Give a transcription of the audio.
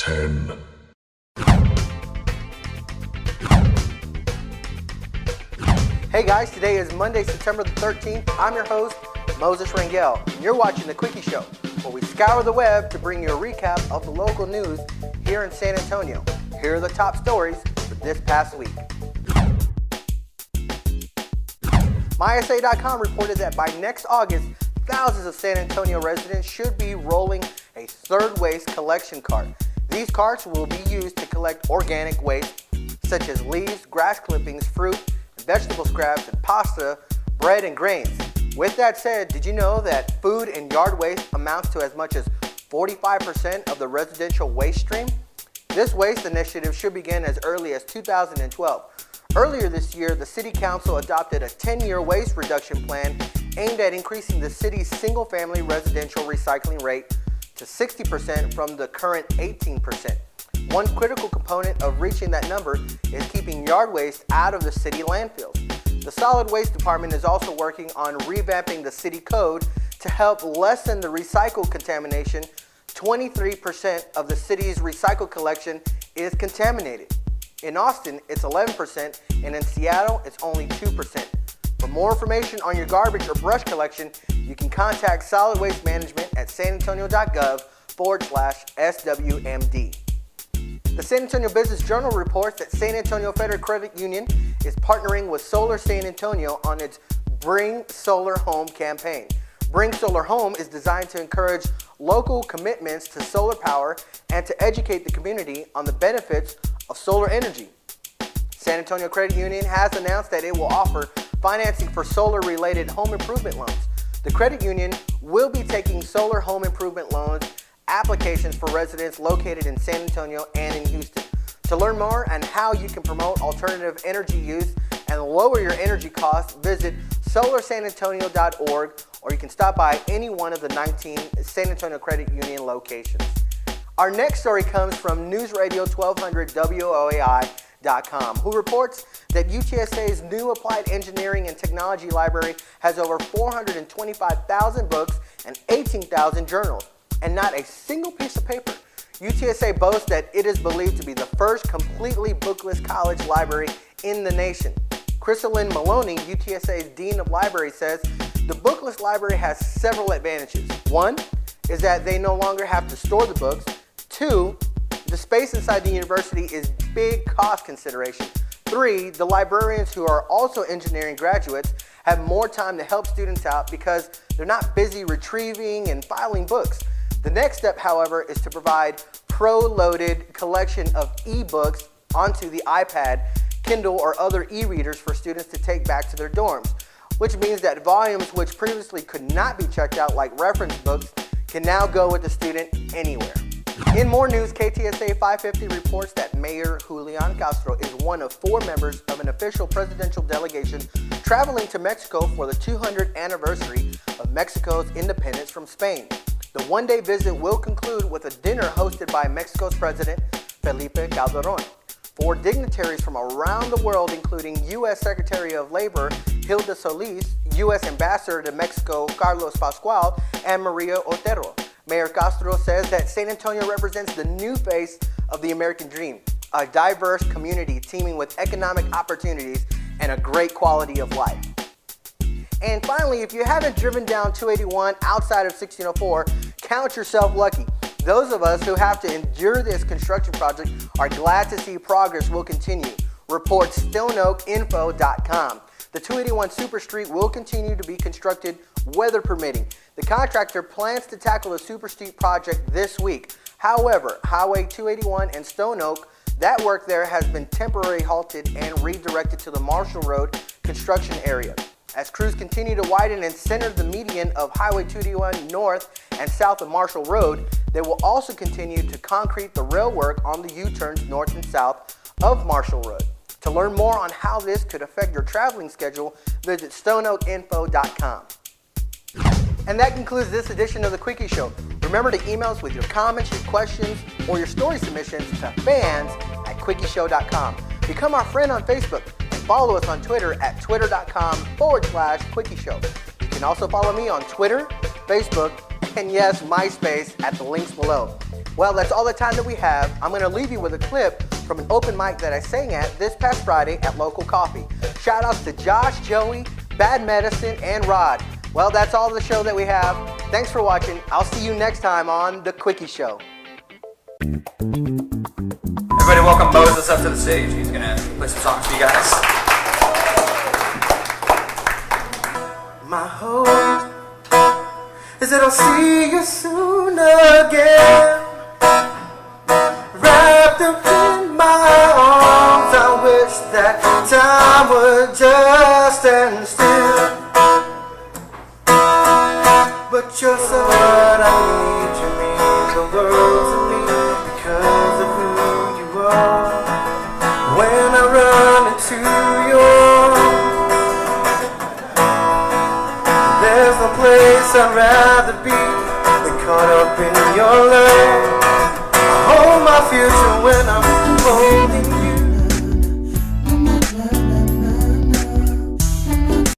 10. Hey guys, today is Monday, September the 13th. I'm your host, Moses Rangel, and you're watching The Quicky Show, where we scour the web to bring you a recap of the local news here in San Antonio. Here are the top stories for this past week. MySA.com reported that by next August, thousands of San Antonio residents should be rolling a third waste collection cart. These carts will be used to collect organic waste such as leaves, grass clippings, fruit, vegetable scraps, and pasta, bread, and grains. With that said, did you know that food and yard waste amounts to as much as 45% of the residential waste stream? This waste initiative should begin as early as 2012. Earlier this year, the City Council adopted a 10-year waste reduction plan aimed at increasing the city's single-family residential recycling rate to 60% from the current 18%. One critical component of reaching that number is keeping yard waste out of the city landfills. The Solid Waste Department is also working on revamping the city code to help lessen the recycled contamination. 23% of the city's recycled collection is contaminated. In Austin, it's 11%, and in Seattle, it's only 2%. For more information on your garbage or brush collection, you can contact Solid Waste Management at sanantonio.gov/SWMD. The San Antonio Business Journal reports that San Antonio Federal Credit Union is partnering with Solar San Antonio on its Bring Solar Home campaign. Bring Solar Home is designed to encourage local commitments to solar power and to educate the community on the benefits of solar energy. San Antonio Credit Union has announced that it will offer financing for solar-related home improvement loans. The credit union will be taking solar home improvement loans applications for residents located in San Antonio and in Houston. To learn more on how you can promote alternative energy use and lower your energy costs, visit solarsanantonio.org, or you can stop by any one of the 19 San Antonio Credit Union locations. Our next story comes from News Radio 1200 WOAI.com, who reports that UTSA's new Applied Engineering and Technology Library has over 425,000 books and 18,000 journals, and not a single piece of paper. UTSA boasts that it is believed to be the first completely bookless college library in the nation. Crystalline Maloney, UTSA's Dean of Library, says the bookless library has several advantages. One is that they no longer have to store the books. Two, the space inside the university is big cost consideration. Three, the librarians, who are also engineering graduates, have more time to help students out because they're not busy retrieving and filing books. The next step, however, is to provide pro-loaded collection of e-books onto the iPad, Kindle, or other e-readers for students to take back to their dorms, which means that volumes which previously could not be checked out, like reference books, can now go with the student anywhere. In more news, KTSA 550 reports that Mayor Julian Castro is one of 4 members of an official presidential delegation traveling to Mexico for the 200th anniversary of Mexico's independence from Spain. The one-day visit will conclude with a dinner hosted by Mexico's President Felipe Calderón. 4 dignitaries from around the world, including U.S. Secretary of Labor Hilda Solis, U.S. Ambassador to Mexico Carlos Pascual, and Maria Otero. Mayor Castro says that San Antonio represents the new face of the American dream, a diverse community teeming with economic opportunities and a great quality of life. And finally, if you haven't driven down 281 outside of 1604, count yourself lucky. Those of us who have to endure this construction project are glad to see progress will continue, reports StoneOakInfo.com. The 281 Superstreet will continue to be constructed, weather permitting. The contractor plans to tackle the Superstreet project this week. However, Highway 281 and Stone Oak, that work there has been temporarily halted and redirected to the Marshall Road construction area. As crews continue to widen and center the median of Highway 281 north and south of Marshall Road, they will also continue to concrete the rail work on the U-turns north and south of Marshall Road. To learn more on how this could affect your traveling schedule, visit StoneOakInfo.com. And that concludes this edition of The Quicky Show. Remember to email us with your comments, your questions, or your story submissions to fans@QuickyShow.com. Become our friend on Facebook and follow us on Twitter at twitter.com/QuickyShow. You can also follow me on Twitter, Facebook, and yes, MySpace at the links below. Well, that's all the time that we have. I'm going to leave you with a clip from an open mic that I sang at this past Friday at Local Coffee. Shout outs to Josh, Joey, Bad Medicine, and Rod. Well, that's all the show that we have. Thanks for watching. I'll see you next time on The Quickie Show. Everybody welcome Moses up to the stage. He's going to play some songs for you guys. My hope is that I'll see you soon again. Wrapped up in my arms, I wish that time would just stand still. But you're so what I need to me, the world.